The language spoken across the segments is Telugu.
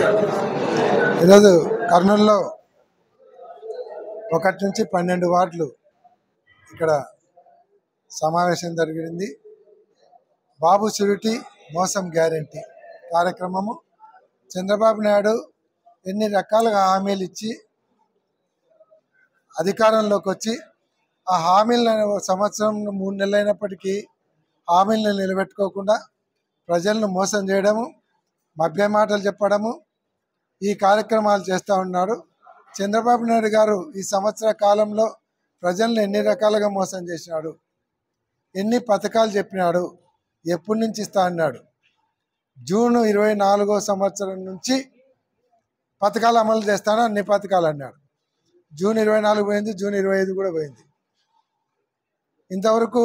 ఈరోజు కర్నూలులో 1 నుంచి 12 వార్డులు ఇక్కడ సమావేశం జరిగింది. బాబు షూరిటీ మోసం గ్యారెంటీ కార్యక్రమము. చంద్రబాబు నాయుడు ఎన్ని రకాలుగా హామీలు ఇచ్చి అధికారంలోకి వచ్చి ఆ హామీలను సంవత్సరం 3 నెలలు అయినప్పటికీ హామీలను నిలబెట్టుకోకుండా ప్రజలను మోసం చేయడము, మభ్య మాటలు చెప్పడము, ఈ కార్యక్రమాలు చేస్తూ ఉన్నారు. చంద్రబాబు నాయుడు గారు ఈ సంవత్సర కాలంలో ప్రజలను ఎన్ని రకాలుగా మోసం చేసినాడు, ఎన్ని పథకాలు చెప్పినాడు, ఎప్పటి నుంచి ఇస్తా అన్నాడు. జూన్ 24వ సంవత్సరం నుంచి పథకాలు అమలు చేస్తాను అన్ని పథకాలు అన్నాడు. జూన్ 24 పోయింది, జూన్ 25 కూడా పోయింది. ఇంతవరకు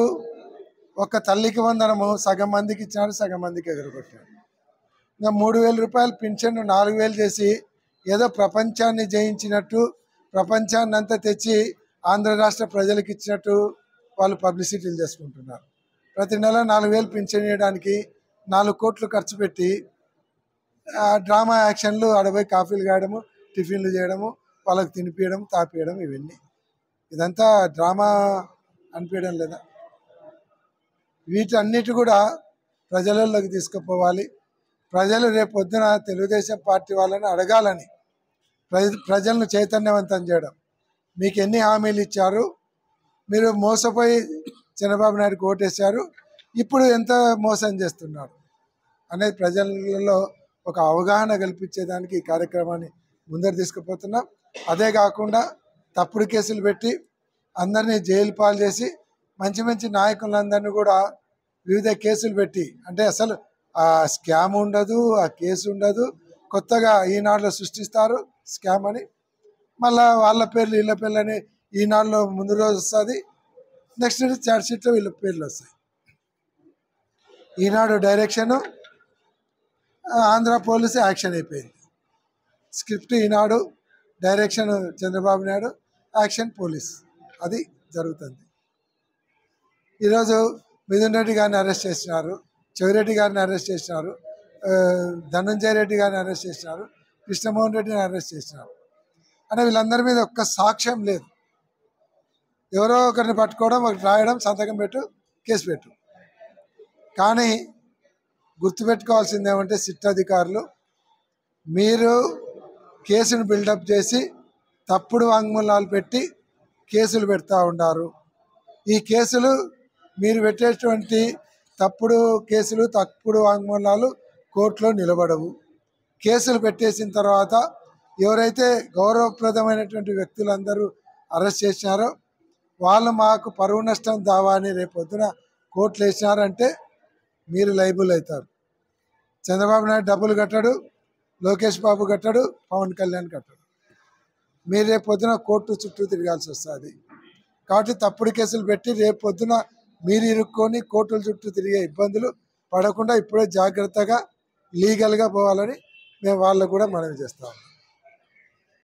ఒక తల్లికి వందనము సగం మందికి ఇచ్చినాడు, సగం మందికి ఎదురుకొట్టాడు. ఇంకా 3,000 రూపాయలు పింఛన్ 4,000 చేసి ఏదో ప్రపంచాన్ని జయించినట్టు, ప్రపంచాన్ని అంతా తెచ్చి ఆంధ్ర రాష్ట్ర ప్రజలకు ఇచ్చినట్టు వాళ్ళు పబ్లిసిటీలు చేసుకుంటున్నారు. ప్రతి నెల 4,000 పింఛన్ ఇవ్వడానికి 4 కోట్లు ఖర్చు పెట్టి డ్రామా యాక్షన్లు ఆడపోయి కాఫీలు కాయడము, టిఫిన్లు చేయడము, వాళ్ళకి తినిపించడం, తాపియడం, ఇవన్నీ ఇదంతా డ్రామా అనిపించడం లేదా? వీటన్నిటి కూడా ప్రజలలోకి తీసుకుపోవాలి. ప్రజలు రేపు పొద్దున తెలుగుదేశం పార్టీ వాళ్ళని అడగాలని, ప్రజలను చైతన్యవంతం చేయడం. మీకు ఎన్ని హామీలు ఇచ్చారు, మీరు మోసపోయి చంద్రబాబు నాయుడుకి ఓటేశారు, ఇప్పుడు ఎంత మోసం చేస్తున్నారు అనేది ప్రజలలో ఒక అవగాహన కల్పించేదానికి ఈ కార్యక్రమాన్ని ముందరు తీసుకుపోతున్నాం. అదే కాకుండా తప్పుడు కేసులు పెట్టి అందరినీ జైలు పాలు చేసి మంచి మంచి నాయకులందరినీ కూడా వివిధ కేసులు పెట్టి, అంటే అసలు ఆ స్కామ్ ఉండదు, ఆ కేసు ఉండదు, కొత్తగా ఈనాడులో సృష్టిస్తారు స్కామ్ అని. మళ్ళీ వాళ్ళ పేర్లు వీళ్ళ పేర్లు అని ఈనాడులో ముందు రోజు వస్తుంది, నెక్స్ట్ ఛార్జ్ షీట్లో వీళ్ళ పేర్లు వస్తాయి. Eenadu direction Andhra police action అయిపోయింది. Script Eenadu, direction Chandrababu Naidu, action police, అది జరుగుతుంది. ఈరోజు మిథున్ రెడ్డి గారిని అరెస్ట్ చేసినారు, చెవిరెడ్డి గారిని అరెస్ట్ చేసినారు, ధనంజయ రెడ్డి గారిని అరెస్ట్ చేసినారు, కృష్ణమోహన్ రెడ్డిని అరెస్ట్ చేసినారు. అంటే వీళ్ళందరి మీద ఒక్క సాక్ష్యం లేదు. ఎవరో ఒకరిని పట్టుకోవడం, ఒకటి రాయడం, సంతకం పెట్టు, కేసు పెట్టు. కానీ గుర్తుపెట్టుకోవాల్సింది ఏమంటే సిట్ అధికారులు, మీరు కేసును బిల్డప్ చేసి తప్పుడు వాంగ్మూలాలు పెట్టి కేసులు పెడతా ఉన్నారు. ఈ కేసులు మీరు పెట్టేటువంటి తప్పుడు కేసులు, తప్పుడు వాంగ్మూలాలు కోర్టులో నిలబడవు. కేసులు పెట్టేసిన తర్వాత ఎవరైతే గౌరవప్రదమైనటువంటి వ్యక్తులందరూ అరెస్ట్ చేసినారో వాళ్ళు మాకు పరువు నష్టం దావా అని రేపొద్దున కోర్టులు వేసినారంటే మీరు లైబుల్ అవుతారు. చంద్రబాబు నాయుడు డబ్బులు కట్టడు, లోకేష్ బాబు కట్టడు, పవన్ కళ్యాణ్ కట్టడు. మీరు రేపు పొద్దున కోర్టు చుట్టూ తిరగాల్సి వస్తుంది. కాబట్టి తప్పుడు కేసులు పెట్టి రేపు పొద్దున మీరు ఇరుక్కొని కోర్టుల చుట్టూ తిరిగే ఇబ్బందులు పడకుండా ఇప్పుడే జాగ్రత్తగా లీగల్గా పోవాలని మేము వాళ్ళకు కూడా మనవి చేస్తాము.